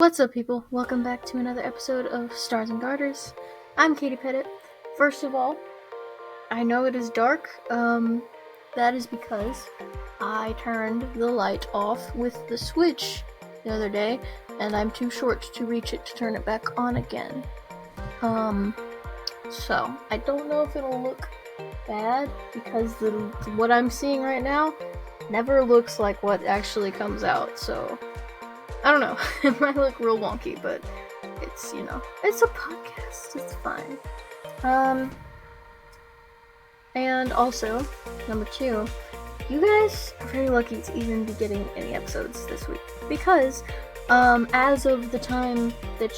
What's up, people? Welcome back to another episode of Stars and Garters. I'm Katie Pettit. First of all, I know it is dark. That is because I turned the light off with the switch the other day, and I'm too short to reach it to turn it back on again. So I don't know if it'll look bad because what I'm seeing right now never looks like what actually comes out. So I don't know. It might look real wonky, but it's it's a podcast. It's fine. And also, number 2, you guys are very lucky to even be getting any episodes this week because, as of the time that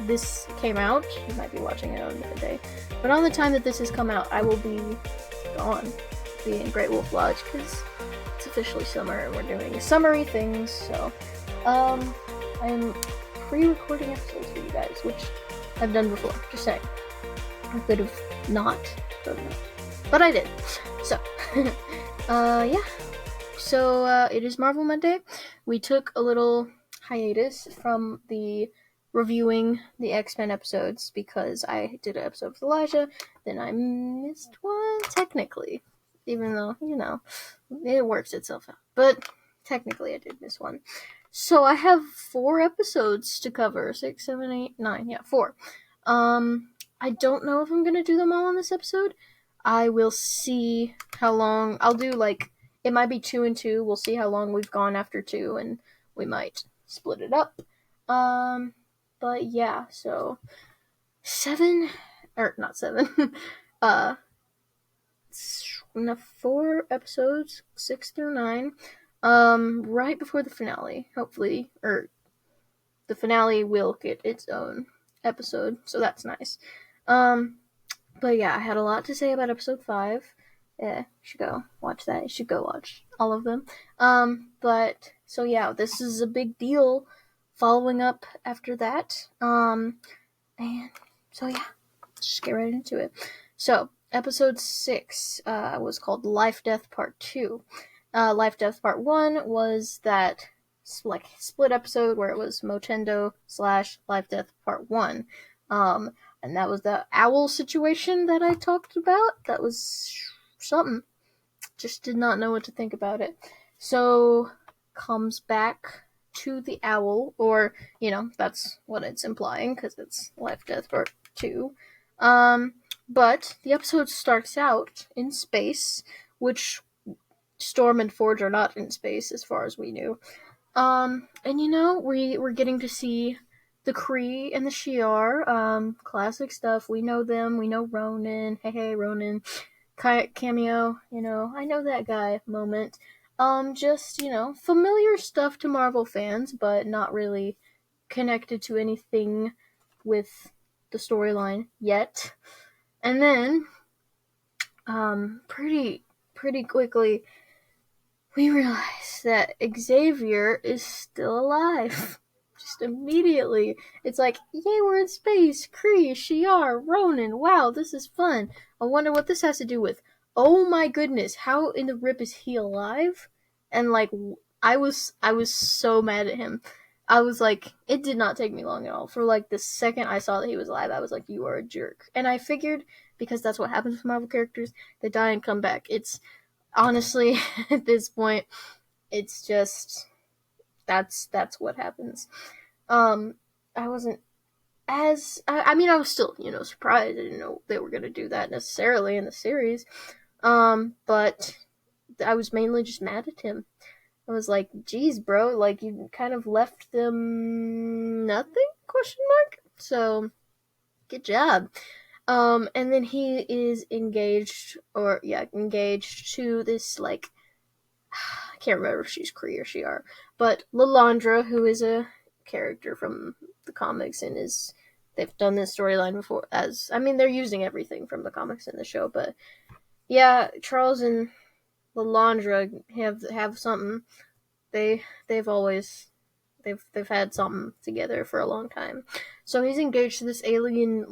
this came out, you might be watching it on a different day, but on the time that this has come out, I will be gone, be in Great Wolf Lodge because it's officially summer and we're doing summery things. So, I'm pre-recording episodes for you guys, which I've done before. Just saying, I could have not done that, but I did. So, yeah. So, it is Marvel Monday. We took a little hiatus from the reviewing the X-Men episodes because I did an episode with Elijah, then I missed one technically, even though, it works itself out. But technically I did miss one. So I have 4 episodes to cover. 6, 7, 8, 9. Yeah, 4. I don't know if I'm gonna do them all on this episode. I will see how long. I'll do, it might be 2 and 2. We'll see how long we've gone after 2, and we might split it up. But yeah, so 4 episodes, 6 through 9. Right before the finale, hopefully, or the finale will get its own episode, so that's nice. But yeah, I had a lot to say about episode 5. Yeah, you should go watch that. You should go watch all of them. But, so yeah, this is a big deal following up after that. And so yeah, just get right into it. So, episode 6, was called Life Death Part 2. Life Death Part 1 was that split episode where it was Motendo / Life Death Part 1. And that was the owl situation that I talked about. That was something. Just did not know what to think about it. So, comes back to the owl, or, that's what it's implying, because it's Life Death Part 2. But the episode starts out in space, which Storm and Forge are not in space, as far as we knew. And we're getting to see the Kree and the Shi'ar, classic stuff. We know them. We know Ronan. Hey, Ronan. Cameo. I know that guy moment. Just, familiar stuff to Marvel fans, but not really connected to anything with the storyline yet. And then, pretty quickly, we realize that Xavier is still alive. Just immediately. It's like, yay, we're in space. Kree, Shi'ar, Ronan. Wow, this is fun. I wonder what this has to do with. Oh my goodness, how in the rip is he alive? And I was so mad at him. I was like, it did not take me long at all. For the second I saw that he was alive, I was like, you are a jerk. And I figured, because that's what happens with Marvel characters, they die and come back. It's honestly, at this point, it's just that's what happens. I wasn't I was still, surprised. I didn't know they were gonna do that necessarily in the series. But I was mainly just mad at him. I was like, geez, bro, you kind of left them nothing? ? So, good job. And then he is engaged to this, I can't remember if she's Kree or Shi'ar, but Lilandra, who is a character from the comics and they've done this storyline before they're using everything from the comics in the show, but yeah, Charles and Lilandra have something. They've had something together for a long time. So he's engaged to this alien,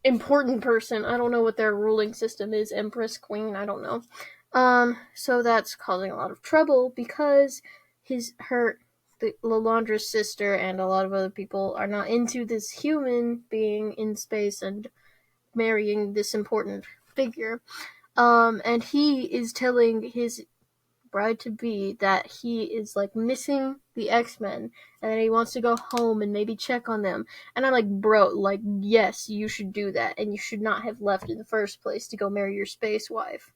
important person. I don't know what their ruling system is. Empress, Queen, I don't know. So that's causing a lot of trouble because Lalandra's sister and a lot of other people are not into this human being in space and marrying this important figure. And he is telling his bride to be that he is like missing the X-Men and that he wants to go home and maybe check on them. And I'm like, bro, like, yes, you should do that, and you should not have left in the first place to go marry your space wife.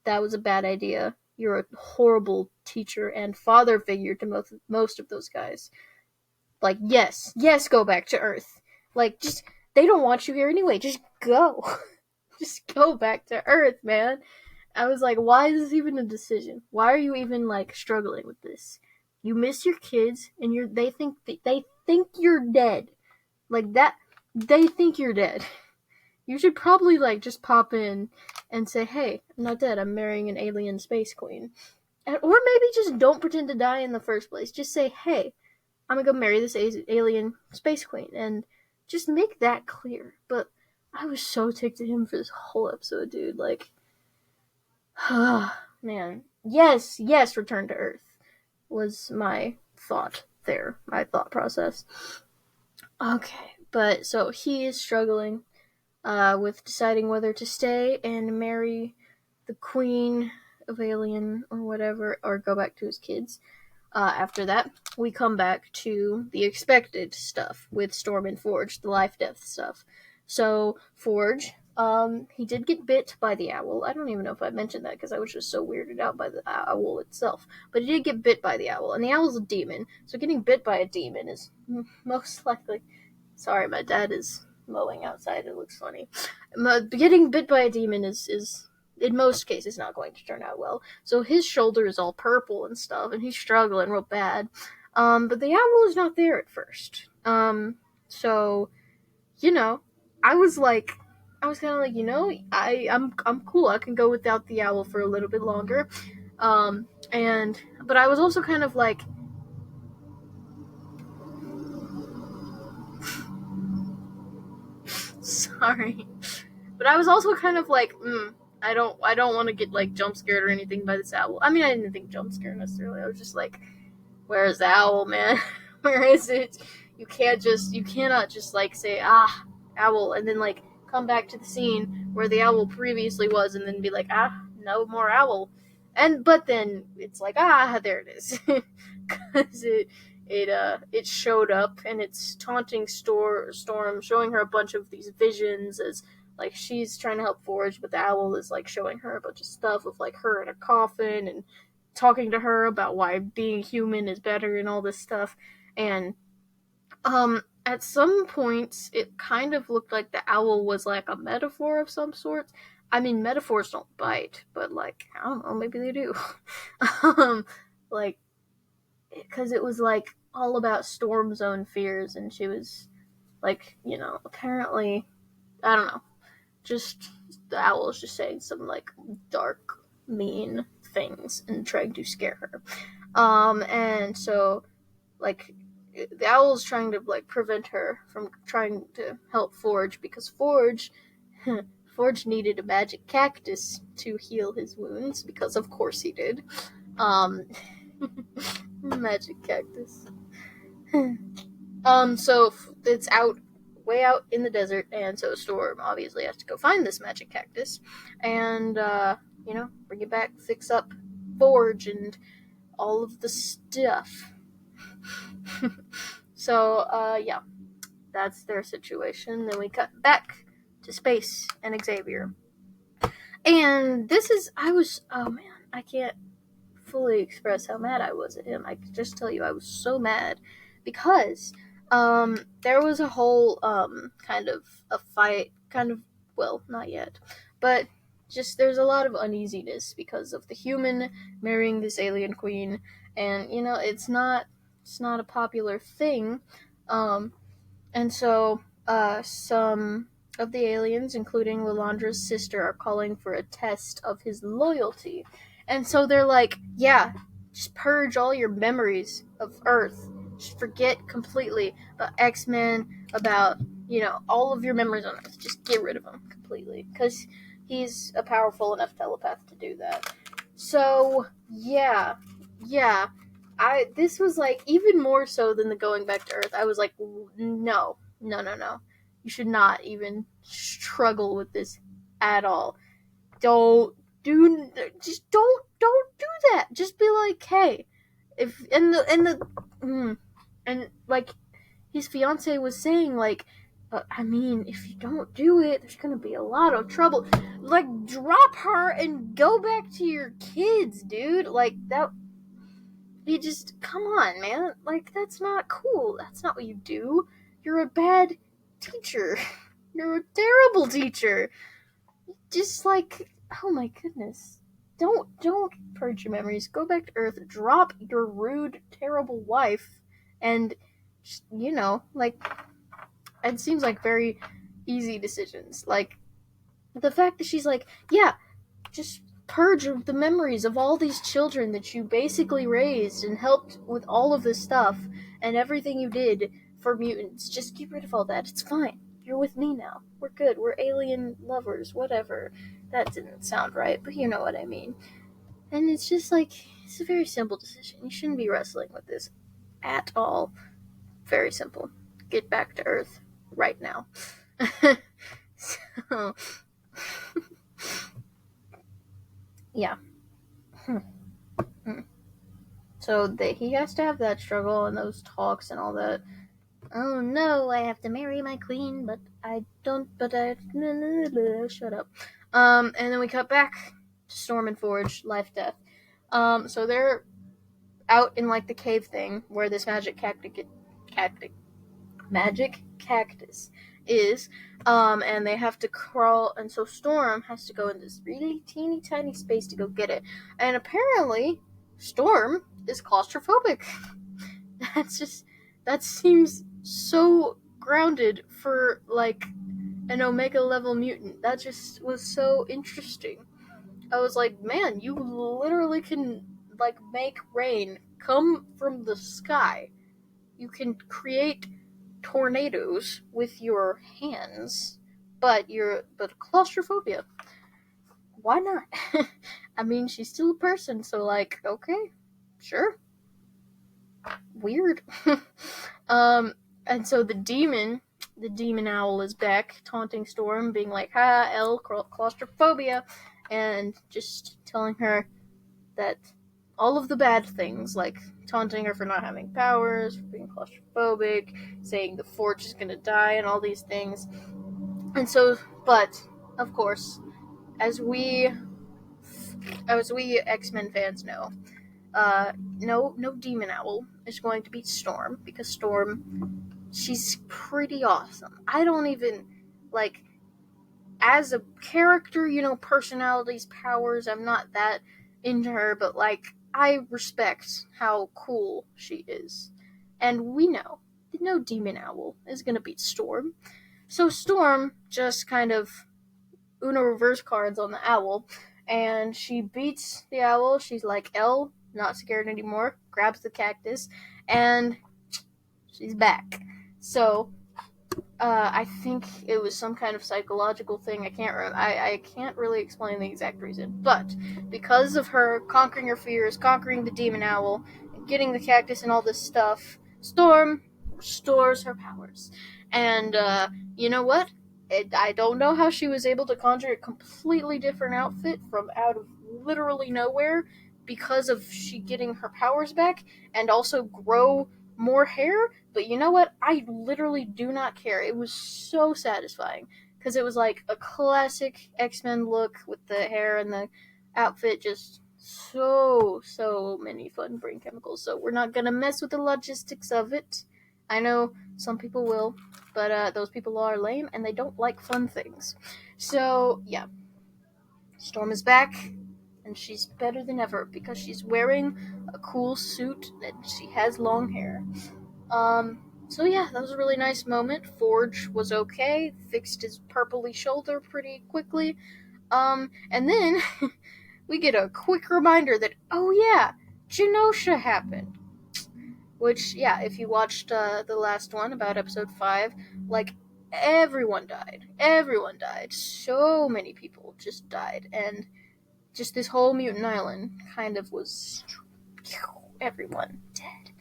That was a bad idea. You're a horrible teacher and father figure to most of those guys. Like, yes, go back to Earth. Like, just, they don't want you here anyway. Just go. Just go back to Earth, man. I was like, why is this even a decision? Why are you even like struggling with this? You miss your kids, and they think you're dead. Like that, they think you're dead. You should probably like just pop in and say, "Hey, I'm not dead. I'm marrying an alien space queen," or maybe just don't pretend to die in the first place. Just say, "Hey, I'm gonna go marry this alien space queen," and just make that clear. But I was so ticked at him for this whole episode, dude. Like, man. Yes, Return to Earth was my thought there, my thought process. Okay, but so he is struggling with deciding whether to stay and marry the queen of Alien or whatever, or go back to his kids. After that, we come back to the expected stuff with Storm and Forge, the life-death stuff. So, Forge, he did get bit by the owl. I don't even know if I mentioned that because I was just so weirded out by the owl itself. But he did get bit by the owl, and the owl's a demon, so getting bit by a demon is most likely... Sorry, my dad is mowing outside. It looks funny. Getting bit by a demon is in most cases not going to turn out well. So his shoulder is all purple and stuff, and he's struggling real bad. But the owl is not there at first. So, you know, I was kind of like, I'm cool. I can go without the owl for a little bit longer. But I was also kind of like, sorry. But I was also kind of like, I don't want to get like jump scared or anything by this owl. I mean, I didn't think jump scared necessarily. I was just like, where's the owl, man? Where is it? You cannot just like say, owl, and then like come back to the scene where the owl previously was, and then be like, no more owl. But then it's like, there it is, because it showed up and it's taunting Storm, showing her a bunch of these visions as like she's trying to help Forge, but the owl is like showing her a bunch of stuff of like her in a coffin and talking to her about why being human is better and all this stuff. And at some points it kind of looked like the owl was like a metaphor of some sort. I mean, metaphors don't bite, but like, I don't know, maybe they do. Like, because it was like all about Storm's own fears, and she was like, apparently, I don't know, just the owl is just saying some like dark, mean things and trying to scare her. And so like the owl's trying to like prevent her from trying to help Forge, because Forge needed a magic cactus to heal his wounds, because of course he did. Magic cactus. So it's way out in the desert, and so Storm obviously has to go find this magic cactus and bring it back, fix up Forge and all of the stuff. So yeah, that's their situation. Then we cut back to space and Xavier, and I can't fully express how mad I was at him. I could just tell you I was so mad because there was a whole kind of a fight, well, not yet, but just there's a lot of uneasiness because of the human marrying this alien queen, and it's not a popular thing, and so some of the aliens, including Lalandra's sister, are calling for a test of his loyalty. And so they're like, yeah, just purge all your memories of Earth. Just forget completely about X-Men, about, all of your memories on Earth. Just get rid of them completely. Because he's a powerful enough telepath to do that. So, yeah. This was like even more so than the going back to Earth. I was like, no, no, no, no. You should not even struggle with this at all. Don't do just don't do that. Just be like, hey, if and like his fiance was saying like, I mean, if you don't do it, there's gonna be a lot of trouble. Like, drop her and go back to your kids, dude. Like that. You just come on, man. Like that's not cool. That's not what you do. You're a bad teacher. You're a terrible teacher. Just like, oh my goodness. Don't purge your memories. Go back to Earth. Drop your rude, terrible wife, and just, like it seems like very easy decisions. Like the fact that she's like, yeah, just purge the memories of all these children that you basically raised and helped with all of this stuff and everything you did for mutants. Just get rid of all that. It's fine. You're with me now. We're good. We're alien lovers. Whatever. That didn't sound right, but you know what I mean. And it's just like, it's a very simple decision. You shouldn't be wrestling with this at all. Very simple. Get back to Earth right now. So, yeah. So he has to have that struggle and those talks and all that. Oh no, I have to marry my queen, but I don't. But I shut up. And then we cut back to Storm and Forge, life death. So they're out in like the cave thing where this magic cactus is. And they have to crawl, and so Storm has to go in this really teeny tiny space to go get it. And apparently, Storm is claustrophobic. That seems so grounded for like an Omega level mutant. That just was so interesting. I was like, man, you literally can like make rain come from the sky. You can create tornadoes with your hands, but claustrophobia. Why not? I mean, she's still a person, so like, okay, sure. Weird. And so the demon owl is back, taunting Storm, being like, ha, L, claustrophobia, and just telling her that all of the bad things, like taunting her for not having powers, for being claustrophobic, saying the Forge is gonna die, and all these things. And so, but, of course, as we X-Men fans know, no demon owl is going to beat Storm, because Storm, she's pretty awesome. I don't even, like, as a character, personalities, powers, I'm not that into her, but, like, I respect how cool she is. And we know that no demon owl is gonna beat Storm. So Storm just kind of Uno reverse cards on the owl, and she beats the owl. She's like, L, not scared anymore, grabs the cactus, and she's back. So, I think it was some kind of psychological thing. I can't really explain the exact reason, but because of her conquering her fears, conquering the demon owl, and getting the cactus and all this stuff, Storm restores her powers. And you know what? I don't know how she was able to conjure a completely different outfit from out of literally nowhere because of she getting her powers back and also grow more hair, but you know what? I literally do not care. It was so satisfying because it was like a classic X-Men look with the hair and the outfit, just so many fun brain chemicals. So we're not gonna mess with the logistics of it. I know some people will, but those people are lame and they don't like fun things. So yeah, Storm is back, and she's better than ever because she's wearing a cool suit and she has long hair. So yeah, that was a really nice moment. Forge was okay, fixed his purpley shoulder pretty quickly. And then we get a quick reminder that, oh yeah, Genosha happened. Which, yeah, if you watched the last one about episode 5, like, everyone died. Everyone died. So many people just died. And just this whole mutant island kind of was everyone dead.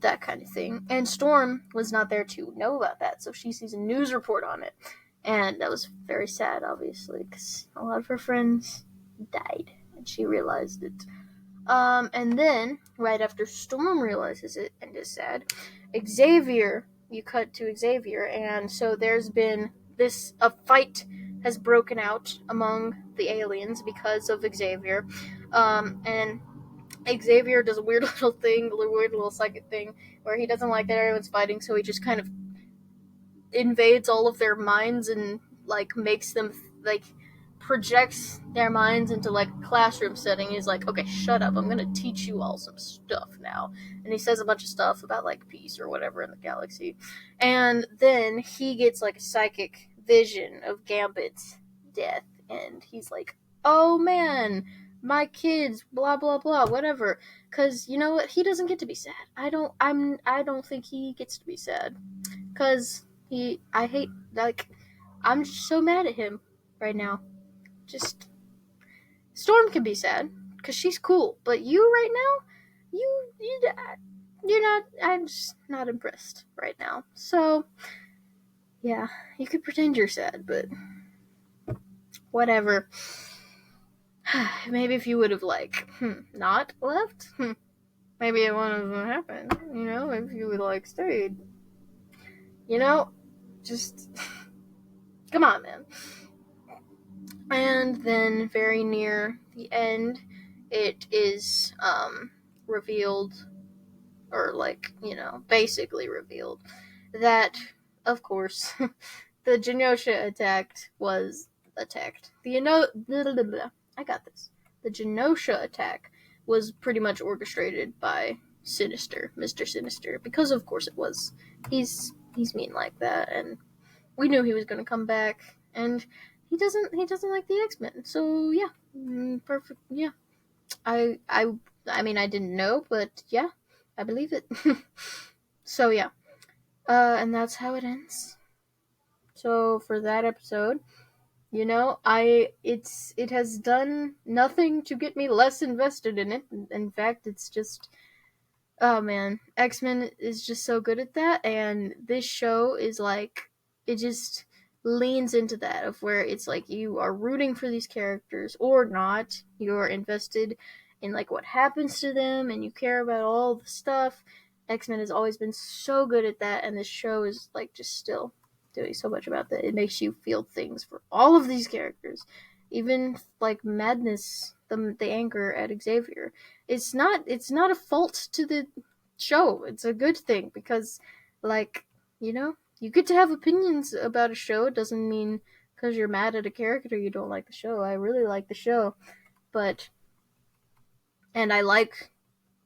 That kind of thing. And Storm was not there to know about that, so she sees a news report on it. And that was very sad, obviously, because a lot of her friends died, and she realized it. And then, right after Storm realizes it and is sad, you cut to Xavier, and so there's been a fight has broken out among the aliens because of Xavier. And Xavier does a weird little psychic thing, where he doesn't like that everyone's fighting, so he just kind of invades all of their minds and, like, makes them, like, projects their minds into, like, a classroom setting. He's like, okay, shut up, I'm gonna teach you all some stuff now. And he says a bunch of stuff about, like, peace or whatever in the galaxy. And then he gets, like, a psychic vision of Gambit's death, and he's like, oh man, my kids, blah blah blah, whatever. Cause you know what? He doesn't get to be sad. I don't think he gets to be sad. Cause I'm so mad at him right now. Just, Storm can be sad, cause she's cool, but you right now, you're not, I'm just not impressed right now. So, yeah, you could pretend you're sad, but whatever. Maybe if you would have, like, not left, maybe it wouldn't have happened, if you would, like, stayed. Just, come on, man. And then, very near the end, it is, revealed, or, like, basically revealed, that, of course, the Genosha was attacked. I got this. The Genosha attack was pretty much orchestrated by Sinister, Mr. Sinister, because of course it was. He's mean like that, and we knew he was going to come back, and he doesn't like the X-Men. So yeah, perfect. Yeah, I mean, I didn't know, but yeah, I believe it. So yeah, and that's how it ends. So for that episode, it has done nothing to get me less invested in it. In fact, it's just, oh man, X-Men is just so good at that, and this show is like, it just leans into that, of where it's like you are rooting for these characters or not, you're invested in, like, what happens to them, and you care about all the stuff. X-Men has always been so good at that, and this show is, like, just still doing so much about that. It makes you feel things for all of these characters, even, like, Madness, the anger at Xavier. It's not a fault to the show. It's a good thing, because, like, you get to have opinions about a show. It doesn't mean because you're mad at a character you don't like the show. I really like the show, and I like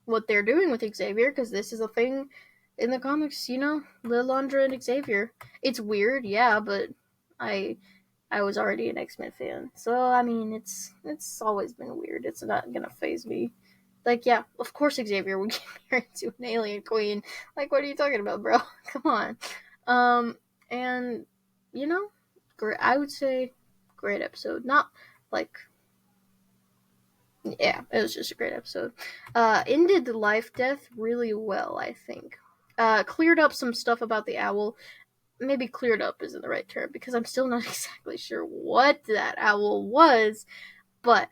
what they're doing with Xavier, because this is a thing in the comics, Lilandra and Xavier. It's weird, yeah, but I was already an X-Men fan, so I mean, it's always been weird. It's not gonna faze me. Like, yeah, of course Xavier would get married to an alien queen. Like, what are you talking about, bro? Come on. And great. I would say great episode. Not like, yeah, it was just a great episode. Ended the life death really well, I think. Cleared up some stuff about the owl. Maybe cleared up isn't the right term, because I'm still not exactly sure what that owl was, but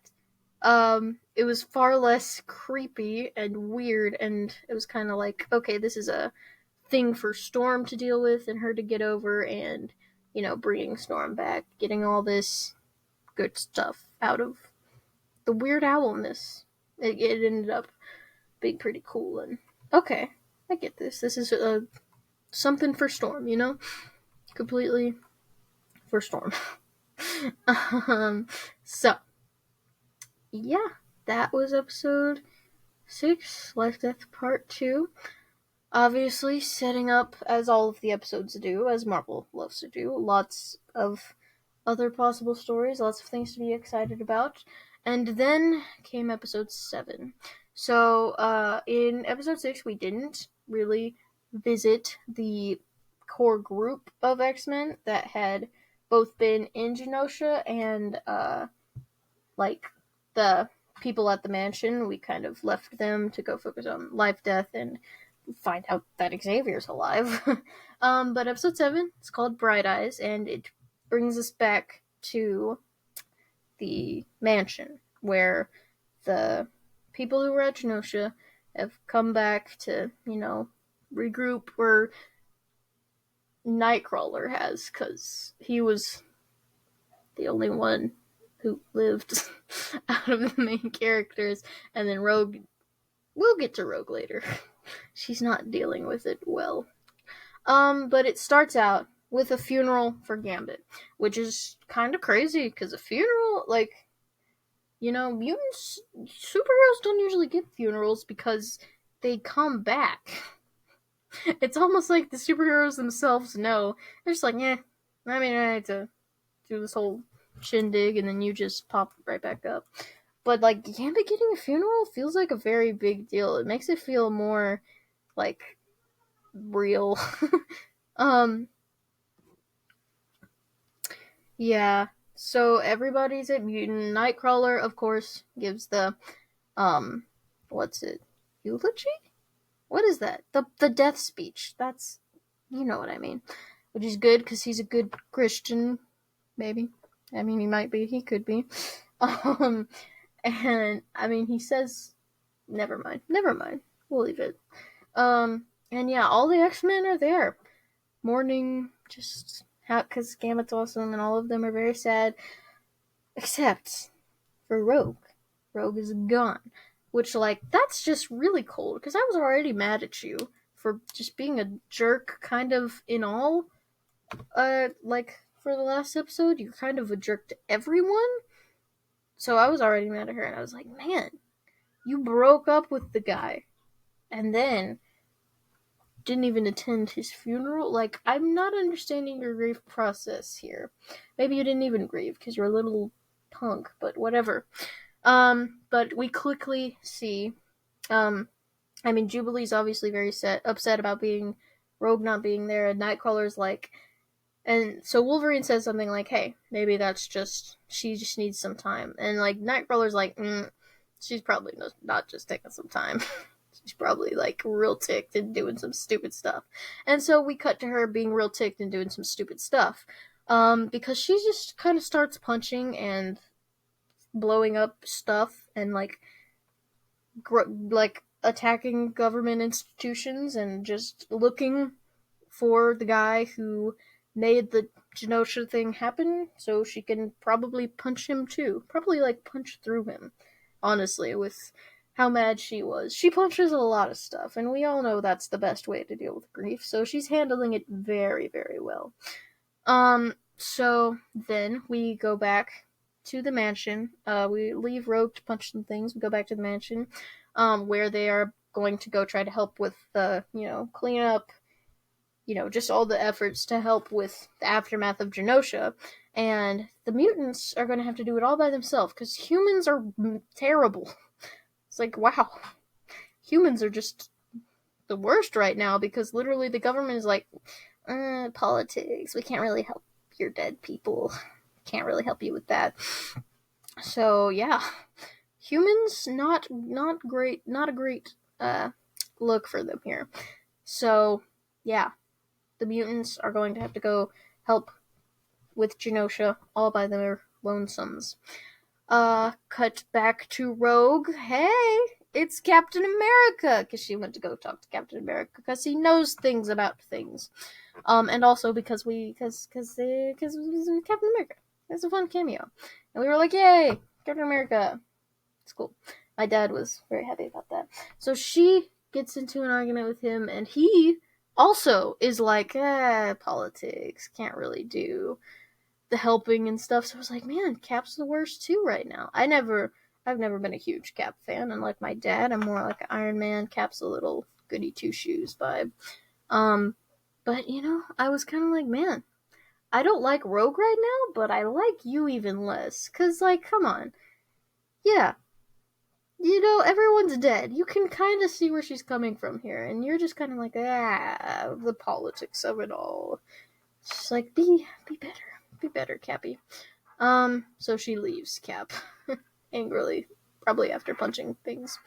it was far less creepy and weird, and it was kind of like, okay, this is a thing for Storm to deal with and her to get over, and bringing Storm back, getting all this good stuff out of the weird owlness. It ended up being pretty cool, and okay, I get this. This is something for Storm, completely for Storm. So yeah, that was episode 6, Life Death Part 2. Obviously, setting up, as all of the episodes do, as Marvel loves to do, lots of other possible stories, lots of things to be excited about. And then came episode 7. So, in episode 6, we didn't really visit the core group of X-Men that had both been in Genosha and, like, the people at the mansion, we kind of left them to go focus on life, death, and find out that Xavier's alive. But episode 7, it's called Bright Eyes, and it brings us back to the mansion where the people who were at Genosha have come back to, regroup where Nightcrawler has, because he was the only one who lived out of the main characters, and then Rogue, we'll get to Rogue later. She's not dealing with it well. But it starts out with a funeral for Gambit, which is kind of crazy, because a funeral, mutants, superheroes don't usually get funerals because they come back. It's almost like the superheroes themselves know. They're just like, I had to do this whole shindig, and then you just pop right back up. But, Gambit getting a funeral feels like a very big deal. It makes it feel more, real. Yeah. So everybody's at Mutant. Nightcrawler, of course, gives the, what's it? Eulogy? What is that? The death speech. That's, you know what I mean. Which is good, because he's a good Christian, maybe. I mean, he might be. He could be. And, he says, never mind. We'll leave it. And yeah, all the X-Men are there. Mourning, just, because Gambit's awesome, and all of them are very sad. Except for Rogue. Rogue is gone. Which, that's just really cold, because I was already mad at you for just being a jerk, kind of, in all. For the last episode, you're kind of a jerk to everyone. So I was already mad at her, and I was like, man, you broke up with the guy, and then didn't even attend his funeral. I'm not understanding your grief process here. Maybe you didn't even grieve, because you're a little punk, but whatever. But we quickly see, Jubilee's obviously very upset about Rogue not being there, and Nightcrawler's and so Wolverine says something like, hey, maybe she just needs some time. And, Nightcrawler's she's probably not just taking some time. She's probably, real ticked and doing some stupid stuff. And so we cut to her being real ticked and doing some stupid stuff. Because she just kind of starts punching and blowing up stuff and, attacking government institutions and just looking for the guy who made the Genosha thing happen, so she can probably punch him too. Probably, punch through him, honestly, with how mad she was. She punches a lot of stuff, and we all know that's the best way to deal with grief, so she's handling it very, very well. So then we go back to the mansion. We leave Rogue to punch some things. We go back to the mansion, where they are going to go try to help with the, clean up, just all the efforts to help with the aftermath of Genosha. And the mutants are going to have to do it all by themselves, because humans are terrible. It's wow. Humans are just the worst right now, because literally the government is politics. We can't really help your dead people. Can't really help you with that. So, yeah. Humans, not great, not a great look for them here. So, yeah. The mutants are going to have to go help with Genosha all by their lonesomes. Cut back to Rogue. Hey, it's Captain America, because she went to go talk to Captain America, because he knows things about things. And also because Captain America. It's a fun cameo. And we were like, yay, Captain America. It's cool. My dad was very happy about that. So she gets into an argument with him, and he also is politics, can't really do the helping and stuff. So I was like, man, Cap's the worst too right now. I've never been a huge Cap fan, unlike my dad. I'm more like Iron Man. Cap's a little goody two shoes vibe. But I was kind of like, man, I don't like Rogue right now, but I like you even less. 'Cause come on. Yeah. Everyone's dead. You can kind of see where she's coming from here, and you're just kind of the politics of it all. She's be better, Cappy. So she leaves Cap, angrily, probably after punching things.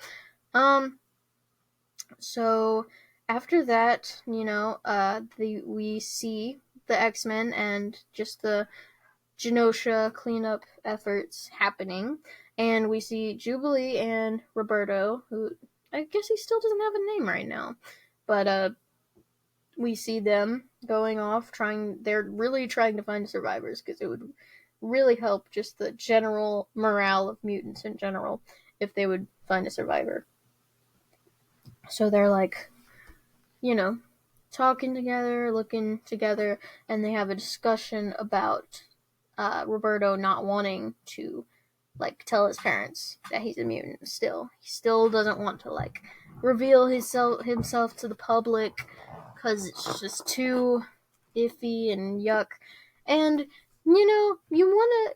So after that, we see the X-Men and just the Genosha cleanup efforts happening, and we see Jubilee and Roberto, who I guess he still doesn't have a name right now, but we see them going off they're really trying to find survivors, because it would really help just the general morale of mutants in general if they would find a survivor. So they're like, talking together, looking together, and they have a discussion about Roberto not wanting to tell his parents that he's a mutant. He still doesn't want to reveal himself to the public, because it's just too iffy and yuck. And you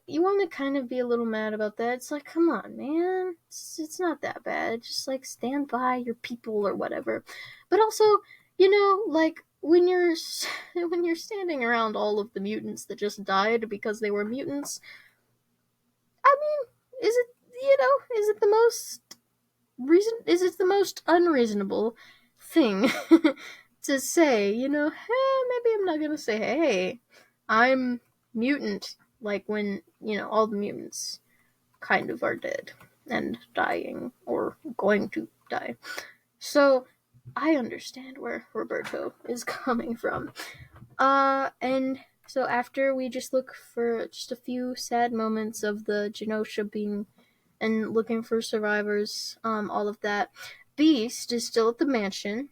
wanna kind of be a little mad about that. It's like, come on, man, it's not that bad. Just stand by your people or whatever. But also, when you're standing around all of the mutants that just died because they were mutants, I mean, is it the most unreasonable thing to say? Maybe I'm not gonna say, hey, I'm mutant, when all the mutants kind of are dead and dying or going to die. So I understand where Roberto is coming from. And so after we just look for just a few sad moments of the Genosha being and looking for survivors, all of that, Beast is still at the mansion.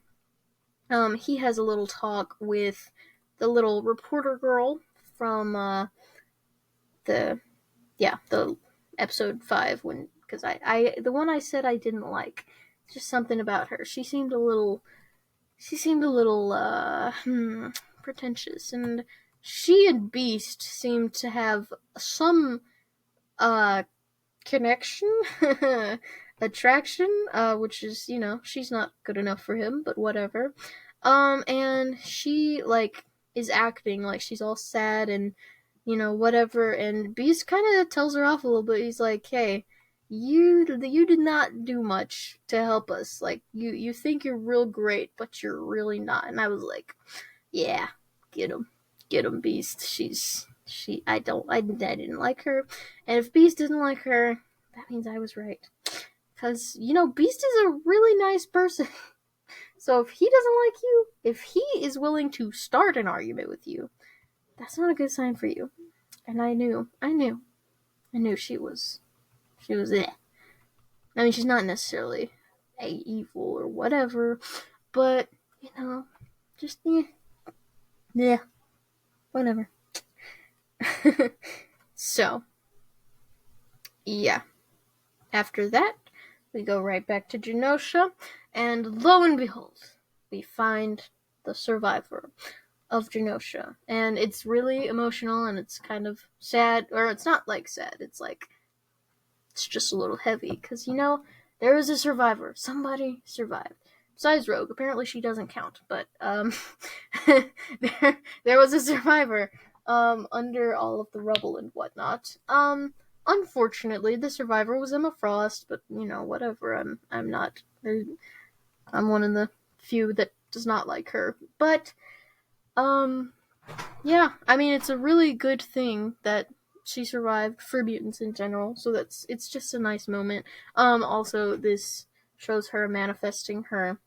He has a little talk with the little reporter girl from the episode 5, because I the one I said I didn't like, just something about her. She seemed a little pretentious, and she and Beast seemed to have some connection, attraction, which is, she's not good enough for him, but whatever. And she is acting like she's all sad and whatever, and Beast kind of tells her off a little bit. He's like, hey, you did not do much to help us. You think you're real great, but you're really not. And I was like, yeah, get him, Beast. I didn't like her, and if Beast didn't like her, that means I was right, because Beast is a really nice person. So if he doesn't like you, if he is willing to start an argument with you, that's not a good sign for you. And I knew she was eh. I mean, she's not necessarily evil or whatever, but just yeah, whatever. So yeah, after that we go right back to Genosha, and lo and behold, we find the survivor of Genosha, and it's really emotional, and it's kind of sad, or it's not sad, it's just a little heavy, because there is a survivor. Somebody survived. Besides Rogue, apparently she doesn't count, but there was a survivor under all of the rubble and whatnot. Unfortunately, the survivor was Emma Frost, but whatever. I'm not. I'm one of the few that does not like her, but yeah. I mean, it's a really good thing that she survived for mutants in general, so it's just a nice moment. Also, this shows her manifesting her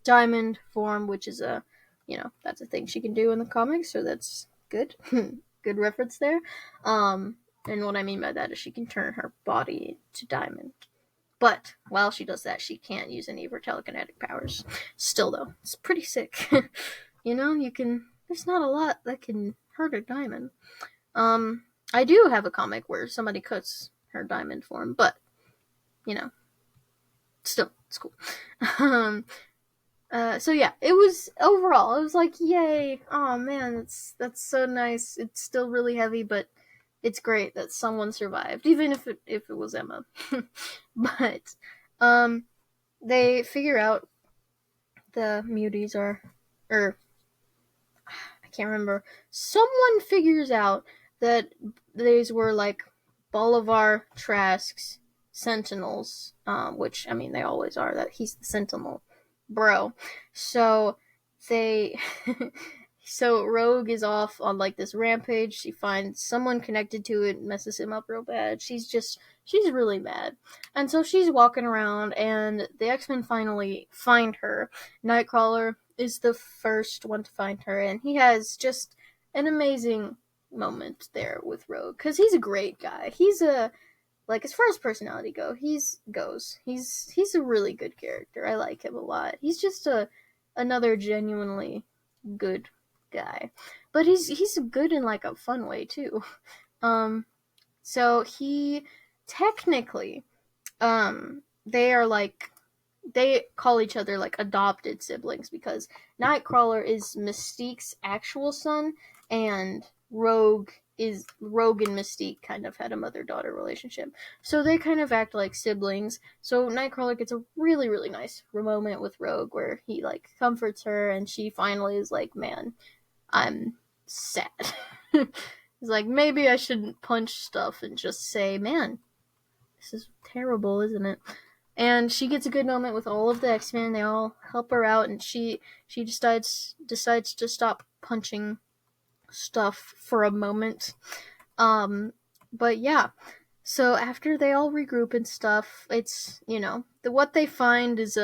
diamond form, which is that's a thing she can do in the comics, so that's good. Good reference there. And what I mean by that is she can turn her body to diamond. But while she does that, she can't use any of her telekinetic powers. Still, though, it's pretty sick. You can. There's not a lot that can hurt a diamond. I do have a comic where somebody cuts her diamond form, but still, it's cool. So yeah, it was like, yay! Oh man, that's so nice. It's still really heavy, but it's great that someone survived, even if it was Emma. But they figure out the muties or I can't remember. Someone figures out that these were Bolivar Trask's Sentinels, which, I mean, they always are, that he's the Sentinel bro. So they so Rogue is off on like this rampage. She finds someone connected to it, messes him up real bad. She's really mad. And so she's walking around, and the X-Men finally find her. Nightcrawler is the first one to find her, and he has just an amazing moment there with Rogue, because he's a great guy. He's a, like, as far as personality he's a really good character. I like him a lot. He's just another genuinely good guy, but he's good in like a fun way too. Um, so he technically, they are like, they call each other like adopted siblings, because Nightcrawler is Mystique's actual son, and Rogue and Mystique kind of had a mother-daughter relationship. So they kind of act like siblings. So Nightcrawler gets a really, really nice moment with Rogue where he like comforts her, and she finally is like, man, I'm sad. He's like, maybe I shouldn't punch stuff and just say, man, this is terrible, isn't it? And she gets a good moment with all of the X-Men. They all help her out, and she decides to stop punching stuff for a moment. But yeah. So after they all regroup and stuff, it's, what they find is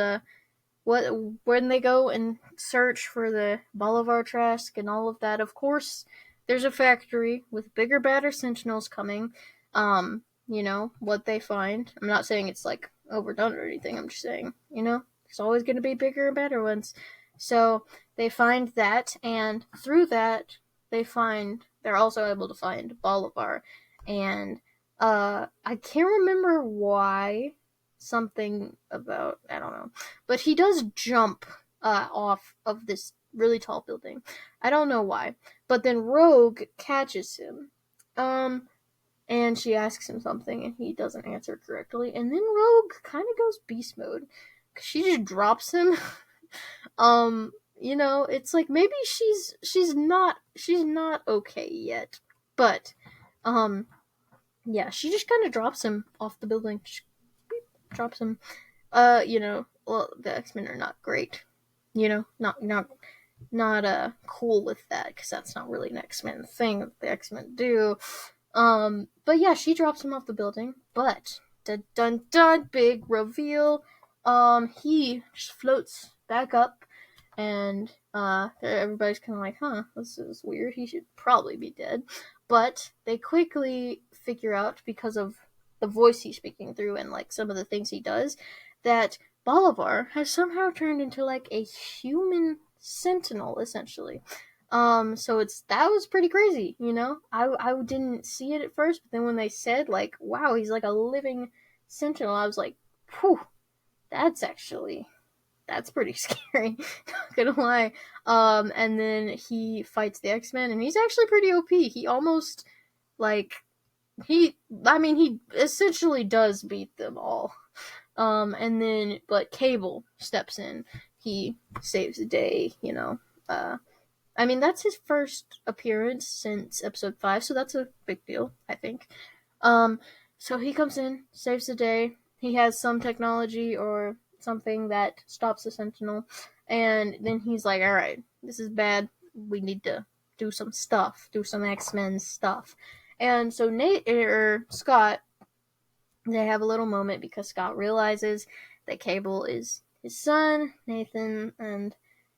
when they go and search for the Bolivar Trask and all of that, of course, there's a factory with bigger, badder Sentinels coming. What they find. I'm not saying it's like overdone or anything. I'm just saying, there's always going to be bigger and better ones. So they find that, and through that, they're also able to find Bolivar. And I can't remember why. Something about, I don't know, but he does jump off of this really tall building. I don't know why, but then Rogue catches him, and she asks him something, and he doesn't answer correctly, and then Rogue kind of goes beast mode, cause she just drops him. It's like maybe she's not okay yet, but yeah, she just kind of drops him off the building. Just drops him. Well, the X-Men are not great. Not cool with that, because that's not really an X-Men thing that the X-Men do. But yeah, she drops him off the building. But dun dun dun, big reveal. He just floats back up, and everybody's kind of like, huh, this is weird. He should probably be dead. But they quickly figure out, because of the voice he's speaking through and like some of the things he does, that Bolivar has somehow turned into like a human sentinel, essentially. So that was pretty crazy, I didn't see it at first, but then when they said like, wow, he's like a living sentinel, I was like, whew, that's pretty scary. Not gonna lie. And then he fights the X-Men, and he's actually pretty OP. He almost like he essentially does beat them all. And then, but Cable steps in. He saves the day, that's his first appearance since episode 5, so that's a big deal, I think. So he comes in, saves the day. He has some technology or something that stops the Sentinel, and then he's like, alright, this is bad. We need to do some X-Men stuff. And so Scott, they have a little moment, because Scott realizes that Cable is his son, Nathan, and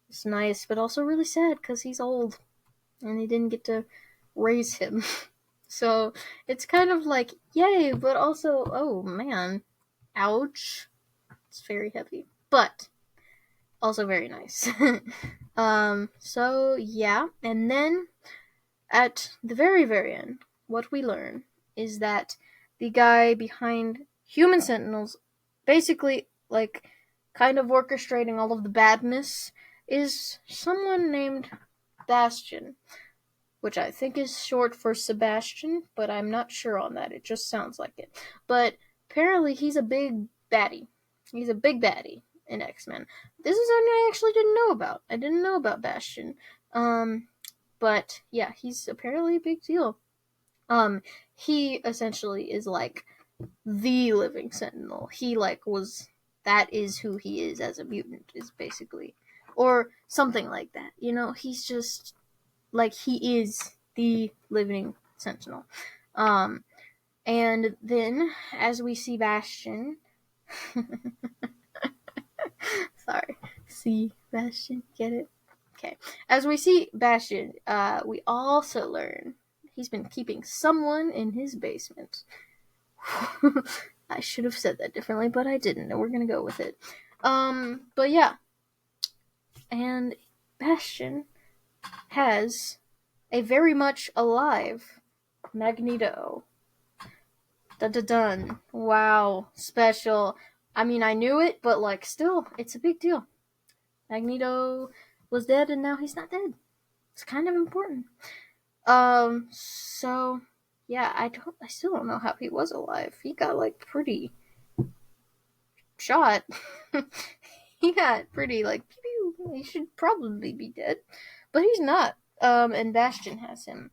it's nice, but also really sad, because he's old, and he didn't get to raise him. So it's kind of like, yay, but also, oh man, ouch. It's very heavy, but also very nice. So yeah, and then at the very, very end, what we learn is that the guy behind Human Sentinels, basically, like, kind of orchestrating all of the badness, is someone named Bastion, which I think is short for Sebastian, but I'm not sure on that. It just sounds like it. But apparently he's a big baddie. He's a big baddie in X-Men. This is something I actually didn't know about. I didn't know about Bastion. But yeah, he's apparently a big deal. He essentially is like the living Sentinel. He like was that is who he is as a mutant is basically, or something like that. You know, he's just like he is the living Sentinel. And then as we see Bastion, sorry, see Bastion, get it? Okay. As we see Bastion, we also learn he's been keeping someone in his basement. I should have said that differently, but I didn't, and we're gonna go with it. But yeah. And Bastion has a very much alive Magneto. Dun dun dun. Wow. Special. I mean, I knew it, but like, still, it's a big deal. Magneto was dead, and now he's not dead. It's kind of important. So, yeah, I still don't know how he was alive. He got, like, pretty shot. He got pretty, like, pew, pew. He should probably be dead. But he's not. And Bastion has him,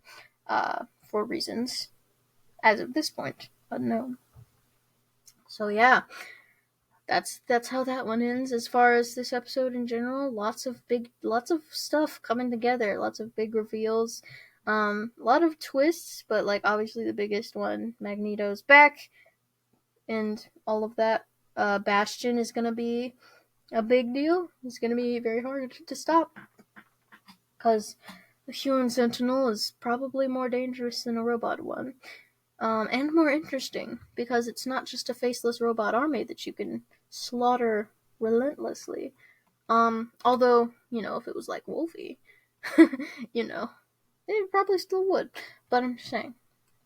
for reasons, as of this point, unknown. So, yeah. That's how that one ends. As far as this episode in general, lots of stuff coming together, lots of big reveals, a lot of twists, but like obviously the biggest one, Magneto's back, and all of that. Bastion is gonna be a big deal. It's gonna be very hard to stop because the human Sentinel is probably more dangerous than a robot one. And more interesting, because it's not just a faceless robot army that you can slaughter relentlessly. Although, you know, if it was like Wolfie, you know, it probably still would. But I'm just saying,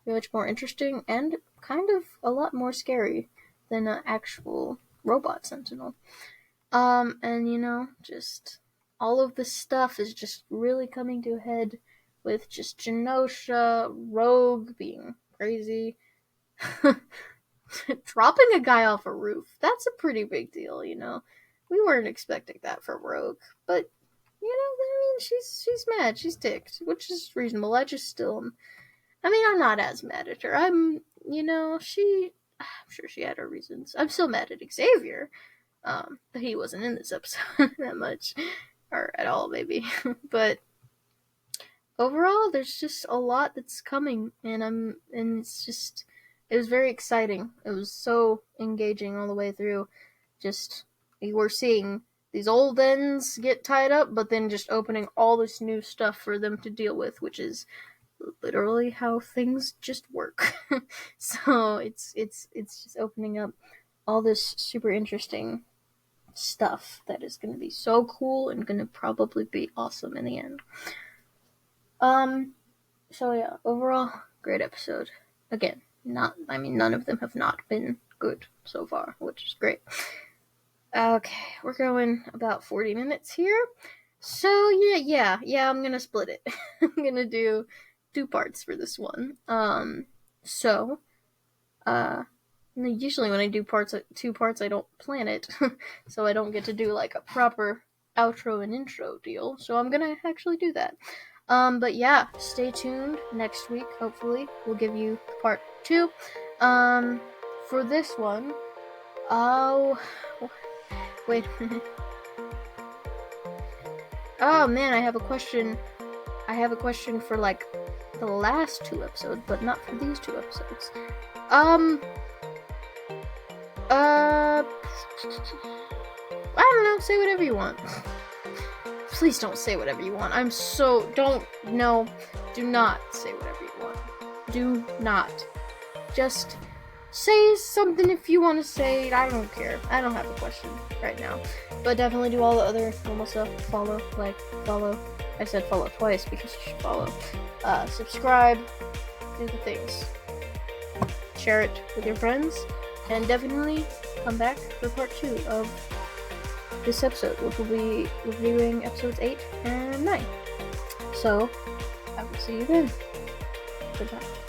much more interesting and kind of a lot more scary than an actual robot Sentinel. And you know, just all of this stuff is just really coming to a head with just Genosha, Rogue being crazy. Dropping a guy off a roof, that's a pretty big deal, you know. We weren't expecting that from Rogue, but you know, I mean, she's mad, she's ticked, which is reasonable. I'm not as mad at her. I'm sure she had her reasons. I'm still mad at Xavier, but he wasn't in this episode that much, or at all, maybe. But overall, there's just a lot that's coming, and it was very exciting. It was so engaging all the way through. Just, we're seeing these old ends get tied up, but then just opening all this new stuff for them to deal with, which is literally how things just work. So it's just opening up all this super interesting stuff that is going to be so cool and going to probably be awesome in the end. So yeah, overall, great episode. Again, none of them have not been good so far, which is great. Okay, we're going about 40 minutes here. So yeah, I'm gonna split it. I'm gonna do 2 parts for this one. Usually when I do 2 parts, I don't plan it, so I don't get to do like a proper outro and intro deal. So I'm gonna actually do that. But yeah, stay tuned. Next week, hopefully, we'll give you part 2. For this one, wait a minute. Oh man, I have a question for like the last 2 episodes, but not for these 2 episodes. I don't know, say whatever you want. Please don't say whatever you want. Do not say whatever you want. Do not. Just say something if you want to say it. I don't care. I don't have a question right now. But definitely do all the other normal stuff. Follow. I said follow twice because you should follow. Subscribe. Do the things. Share it with your friends. And definitely come back for part 2 of this episode, which will be reviewing episodes 8 and 9. So, I will see you then. Goodbye.